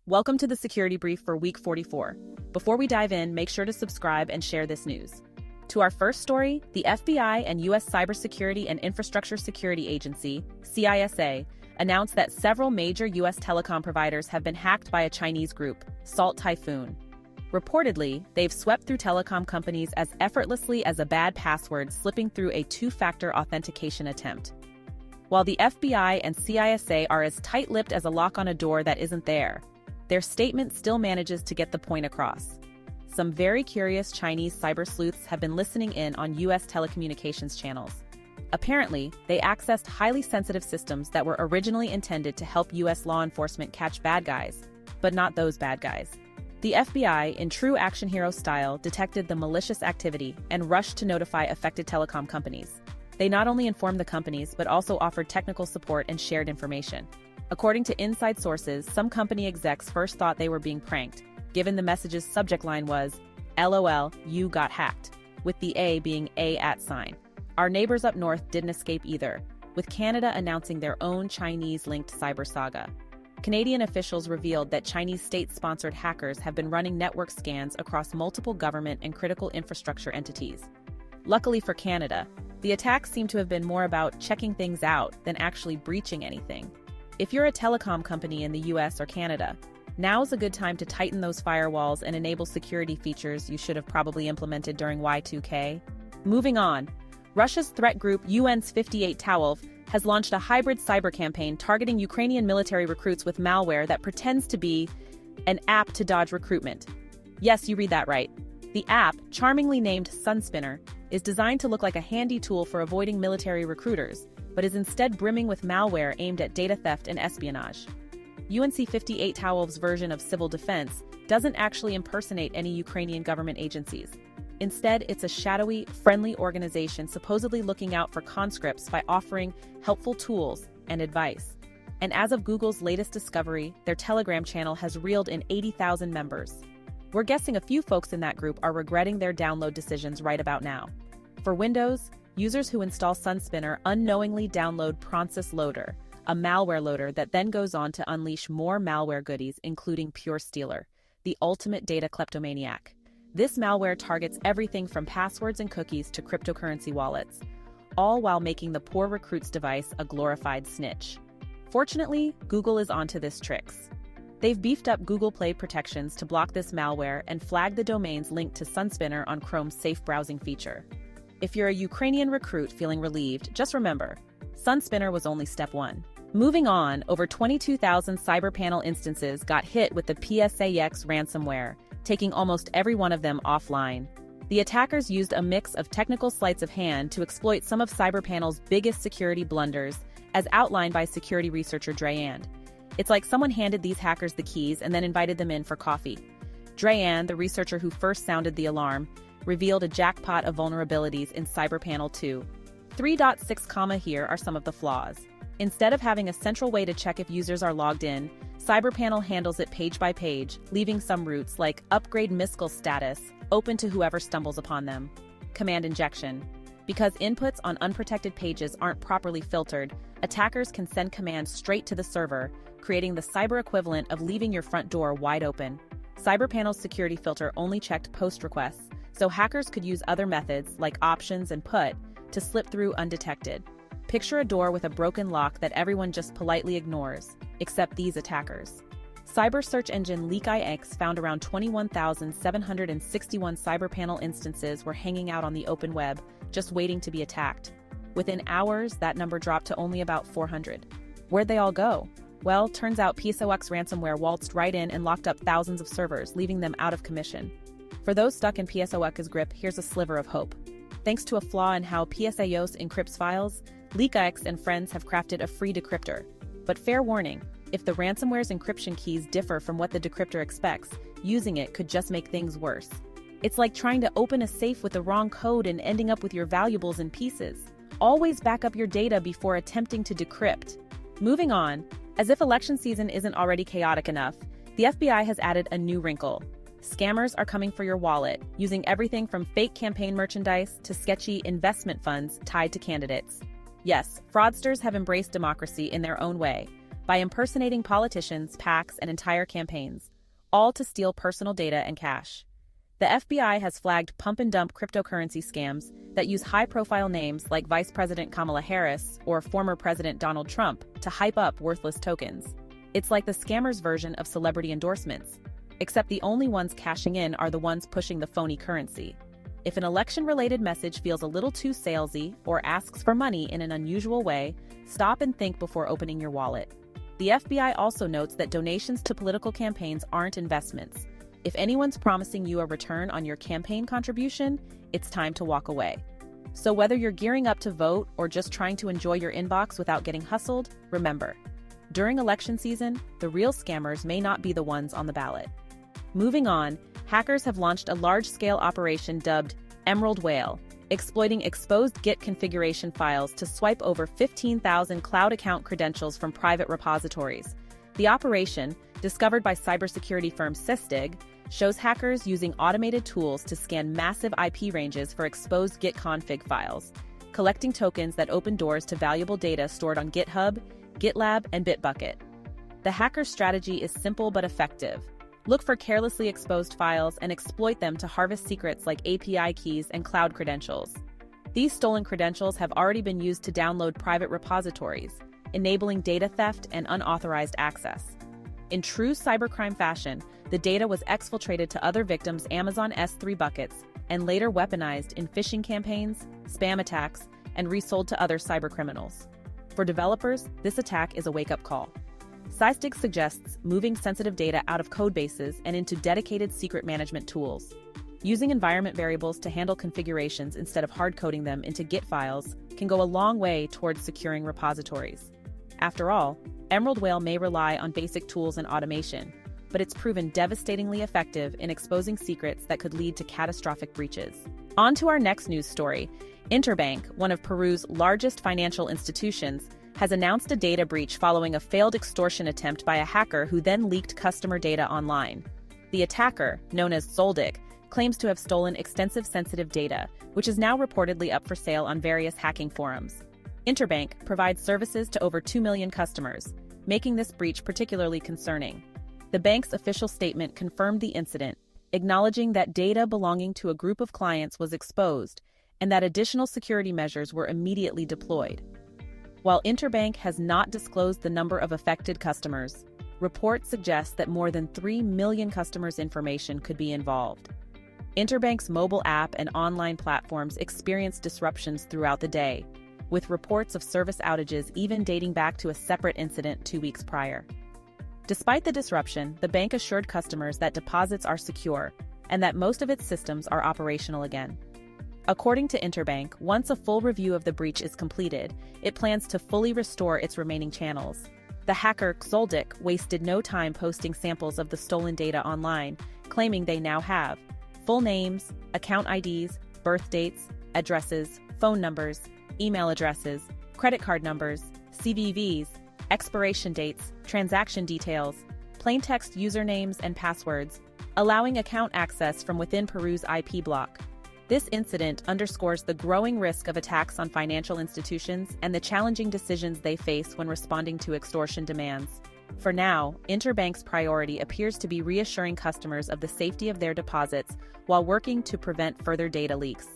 Welcome to the Security Brief for Week 44. Before we dive in, make sure to subscribe and share this news. To our first story, the FBI and U.S. Cybersecurity and Infrastructure Security Agency, CISA, announced that several major U.S. telecom providers have been hacked by a Chinese group, Salt Typhoon. Reportedly, they've swept through telecom companies as effortlessly as a bad password slipping through a two-factor authentication attempt. While the FBI and CISA are as tight-lipped as a lock on a door that isn't there, their statement still manages to get the point across. Some very curious Chinese cyber sleuths have been listening in on U.S. telecommunications channels. Apparently, they accessed highly sensitive systems that were originally intended to help U.S. law enforcement catch bad guys, but not those bad guys. The FBI, in true action hero style, detected the malicious activity and rushed to notify affected telecom companies. They not only informed the companies but also offered technical support and shared information. According to inside sources, some company execs first thought they were being pranked, given the message's subject line was, "LOL, you got hacked," with the A being a @. Our neighbors up north didn't escape either, with Canada announcing their own Chinese-linked cyber saga. Canadian officials revealed that Chinese state-sponsored hackers have been running network scans across multiple government and critical infrastructure entities. Luckily for Canada, the attacks seem to have been more about checking things out than actually breaching anything. If you're a telecom company in the US or Canada, now's a good time to tighten those firewalls and enable security features you should have probably implemented during Y2K. Moving on, Russia's threat group UN's 58 Tawolf has launched a hybrid cyber campaign targeting Ukrainian military recruits with malware that pretends to be an app to dodge recruitment. Yes, you read that right. The app, charmingly named Sunspinner, is designed to look like a handy tool for avoiding military recruiters, but is instead brimming with malware aimed at data theft and espionage. UNC 58 Tawolf's version of civil defense doesn't actually impersonate any Ukrainian government agencies. Instead, it's a shadowy, friendly organization supposedly looking out for conscripts by offering helpful tools and advice. And as of Google's latest discovery, their Telegram channel has reeled in 80,000 members. We're guessing a few folks in that group are regretting their download decisions right about now. For Windows, users who install Sunspinner unknowingly download Pronsis Loader, a malware loader that then goes on to unleash more malware goodies, including Pure Stealer, the ultimate data kleptomaniac. This malware targets everything from passwords and cookies to cryptocurrency wallets, all while making the poor recruit's device a glorified snitch. Fortunately, Google is onto this tricks. They've beefed up Google Play protections to block this malware and flagged the domains linked to Sunspinner on Chrome's safe browsing feature. If you're a Ukrainian recruit feeling relieved, just remember, Sunspinner was only step one. Moving on, over 22,000 CyberPanel instances got hit with the PSAUX ransomware, taking almost every one of them offline. The attackers used a mix of technical sleights of hand to exploit some of CyberPanel's biggest security blunders, as outlined by security researcher Dreyan. It's like someone handed these hackers the keys and then invited them in for coffee. Dreyan, the researcher who first sounded the alarm, revealed a jackpot of vulnerabilities in CyberPanel 2. 3.6, here are some of the flaws. Instead of having a central way to check if users are logged in, CyberPanel handles it page by page, leaving some routes like upgrade MISCL status open to whoever stumbles upon them. Command injection. Because inputs on unprotected pages aren't properly filtered, attackers can send commands straight to the server, creating the cyber equivalent of leaving your front door wide open. CyberPanel's security filter only checked post requests, so hackers could use other methods, like options and put, to slip through undetected. Picture a door with a broken lock that everyone just politely ignores, except these attackers. Cyber search engine LeakIX found around 21,761 CyberPanel instances were hanging out on the open web, just waiting to be attacked. Within hours, that number dropped to only about 400. Where'd they all go? Well, turns out PSAUX ransomware waltzed right in and locked up thousands of servers, leaving them out of commission. For those stuck in PSAUX's grip, here's a sliver of hope. Thanks to a flaw in how PSAUX encrypts files, LeakIX and friends have crafted a free decryptor. But fair warning, if the ransomware's encryption keys differ from what the decryptor expects, using it could just make things worse. It's like trying to open a safe with the wrong code and ending up with your valuables in pieces. Always back up your data before attempting to decrypt. Moving on, as if election season isn't already chaotic enough, the FBI has added a new wrinkle. Scammers are coming for your wallet, using everything from fake campaign merchandise to sketchy investment funds tied to candidates. Yes, fraudsters have embraced democracy in their own way, by impersonating politicians, PACs, and entire campaigns, all to steal personal data and cash. The FBI has flagged pump-and-dump cryptocurrency scams that use high-profile names like Vice President Kamala Harris or former President Donald Trump to hype up worthless tokens. It's like the scammers' version of celebrity endorsements, except the only ones cashing in are the ones pushing the phony currency. If an election-related message feels a little too salesy or asks for money in an unusual way, stop and think before opening your wallet. The FBI also notes that donations to political campaigns aren't investments. If anyone's promising you a return on your campaign contribution, it's time to walk away. So whether you're gearing up to vote or just trying to enjoy your inbox without getting hustled, remember, during election season, the real scammers may not be the ones on the ballot. Moving on, hackers have launched a large-scale operation dubbed Emerald Whale, exploiting exposed Git configuration files to swipe over 15,000 cloud account credentials from private repositories. The operation, discovered by cybersecurity firm Sysdig, shows hackers using automated tools to scan massive IP ranges for exposed Git config files, collecting tokens that open doors to valuable data stored on GitHub, GitLab, and Bitbucket. The hacker's strategy is simple but effective. Look for carelessly exposed files and exploit them to harvest secrets like API keys and cloud credentials. These stolen credentials have already been used to download private repositories, enabling data theft and unauthorized access. In true cybercrime fashion, the data was exfiltrated to other victims' Amazon S3 buckets and later weaponized in phishing campaigns, spam attacks, and resold to other cybercriminals. For developers, this attack is a wake-up call. Sysdig suggests moving sensitive data out of codebases and into dedicated secret management tools. Using environment variables to handle configurations instead of hard-coding them into Git files can go a long way towards securing repositories. After all, Emerald Whale may rely on basic tools and automation, but it's proven devastatingly effective in exposing secrets that could lead to catastrophic breaches. On to our next news story. Interbank, one of Peru's largest financial institutions, has announced a data breach following a failed extortion attempt by a hacker who then leaked customer data online. The attacker, known as Zoldyck, claims to have stolen extensive sensitive data, which is now reportedly up for sale on various hacking forums. Interbank provides services to over 2 million customers, making this breach particularly concerning. The bank's official statement confirmed the incident, acknowledging that data belonging to a group of clients was exposed and that additional security measures were immediately deployed. While Interbank has not disclosed the number of affected customers, reports suggest that more than 3 million customers' information could be involved. Interbank's mobile app and online platforms experienced disruptions throughout the day, with reports of service outages even dating back to a separate incident 2 weeks prior. Despite the disruption, the bank assured customers that deposits are secure and that most of its systems are operational again. According to Interbank, once a full review of the breach is completed, it plans to fully restore its remaining channels. The hacker, Zoldyck, wasted no time posting samples of the stolen data online, claiming they now have full names, account IDs, birth dates, addresses, phone numbers, email addresses, credit card numbers, CVVs, expiration dates, transaction details, plaintext usernames and passwords, allowing account access from within Peru's IP block. This incident underscores the growing risk of attacks on financial institutions and the challenging decisions they face when responding to extortion demands. For now, Interbank's priority appears to be reassuring customers of the safety of their deposits while working to prevent further data leaks.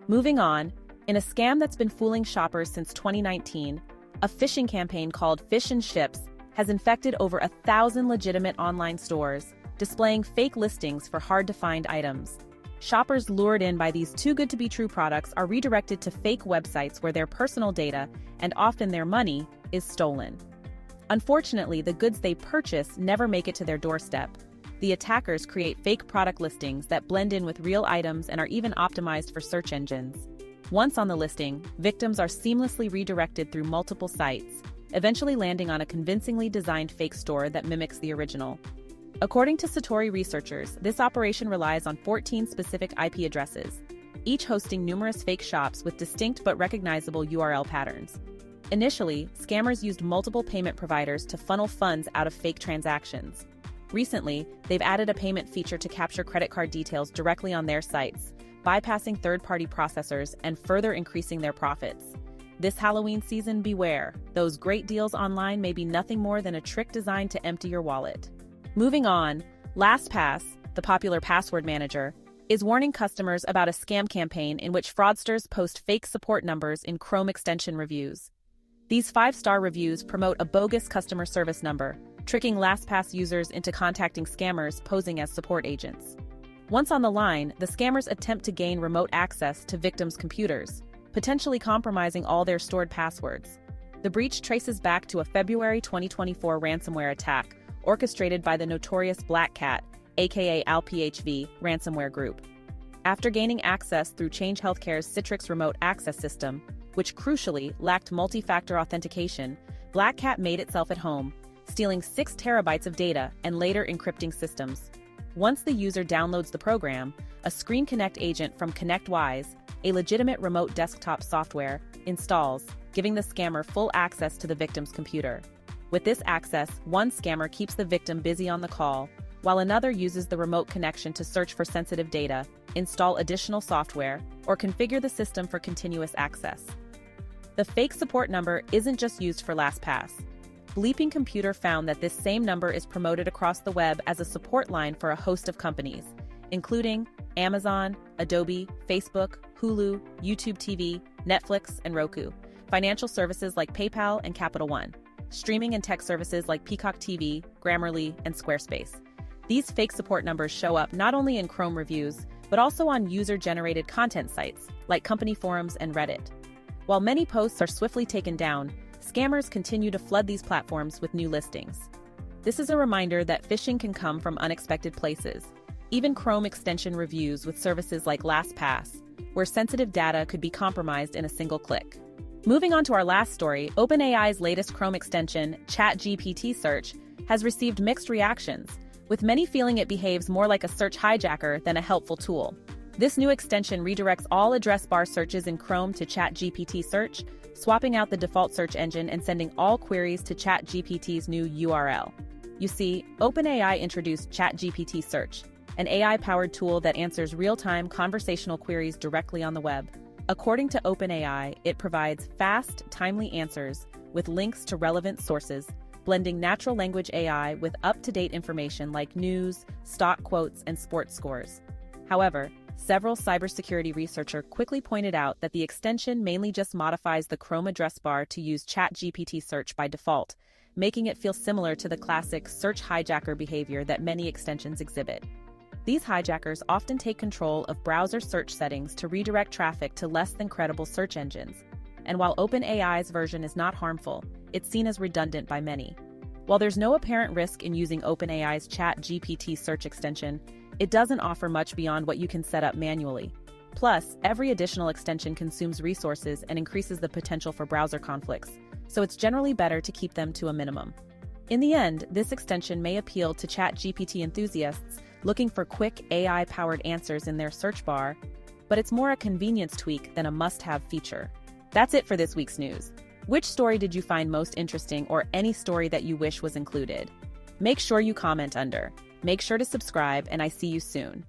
Moving on, in a scam that's been fooling shoppers since 2019, a phishing campaign called Fish and Ships has infected over 1,000 legitimate online stores, displaying fake listings for hard-to-find items. Shoppers lured in by these too-good-to-be-true products are redirected to fake websites where their personal data, and often their money, is stolen. Unfortunately, the goods they purchase never make it to their doorstep. The attackers create fake product listings that blend in with real items and are even optimized for search engines. Once on the listing, victims are seamlessly redirected through multiple sites, eventually landing on a convincingly designed fake store that mimics the original. According to Satori researchers, this operation relies on 14 specific IP addresses, each hosting numerous fake shops with distinct but recognizable URL patterns. Initially, scammers used multiple payment providers to funnel funds out of fake transactions. Recently, they've added a payment feature to capture credit card details directly on their sites, bypassing third-party processors and further increasing their profits. This Halloween season, beware. Those great deals online may be nothing more than a trick designed to empty your wallet. Moving on, LastPass, the popular password manager, is warning customers about a scam campaign in which fraudsters post fake support numbers in Chrome extension reviews. These 5-star reviews promote a bogus customer service number, tricking LastPass users into contacting scammers posing as support agents. Once on the line, the scammers attempt to gain remote access to victims' computers, potentially compromising all their stored passwords. The breach traces back to a February 2024 ransomware attack orchestrated by the notorious Black Cat, aka ALPHV, ransomware group. After gaining access through Change Healthcare's Citrix remote access system, which crucially lacked multi-factor authentication, Black Cat made itself at home, stealing 6 terabytes of data and later encrypting systems. Once the user downloads the program, a Screen Connect agent from ConnectWise, a legitimate remote desktop software, installs, giving the scammer full access to the victim's computer. With this access, one scammer keeps the victim busy on the call, while another uses the remote connection to search for sensitive data, install additional software, or configure the system for continuous access. The fake support number isn't just used for LastPass. Bleeping Computer found that this same number is promoted across the web as a support line for a host of companies, including Amazon, Adobe, Facebook, Hulu, YouTube TV, Netflix, and Roku, financial services like PayPal and Capital One, streaming and tech services like Peacock TV, Grammarly, and Squarespace. These fake support numbers show up not only in Chrome reviews, but also on user-generated content sites like company forums and Reddit. While many posts are swiftly taken down, scammers continue to flood these platforms with new listings. This is a reminder that phishing can come from unexpected places. Even Chrome extension reviews with services like LastPass, where sensitive data could be compromised in a single click. Moving on to our last story, OpenAI's latest Chrome extension, ChatGPT Search, has received mixed reactions, with many feeling it behaves more like a search hijacker than a helpful tool. This new extension redirects all address bar searches in Chrome to ChatGPT Search, swapping out the default search engine and sending all queries to ChatGPT's new URL. You see, OpenAI introduced ChatGPT Search, an AI-powered tool that answers real-time conversational queries directly on the web. According to OpenAI, it provides fast, timely answers with links to relevant sources, blending natural language AI with up-to-date information like news, stock quotes, and sports scores. However, several cybersecurity researchers quickly pointed out that the extension mainly just modifies the Chrome address bar to use ChatGPT Search by default, making it feel similar to the classic search hijacker behavior that many extensions exhibit. These hijackers often take control of browser search settings to redirect traffic to less than credible search engines. And while OpenAI's version is not harmful, it's seen as redundant by many. While there's no apparent risk in using OpenAI's ChatGPT Search extension, it doesn't offer much beyond what you can set up manually. Plus, every additional extension consumes resources and increases the potential for browser conflicts, so it's generally better to keep them to a minimum. In the end, this extension may appeal to ChatGPT enthusiasts looking for quick AI-powered answers in their search bar, but it's more a convenience tweak than a must-have feature. That's it for this week's news. Which story did you find most interesting, or any story that you wish was included? Make sure you comment under. Make sure to subscribe, and I see you soon.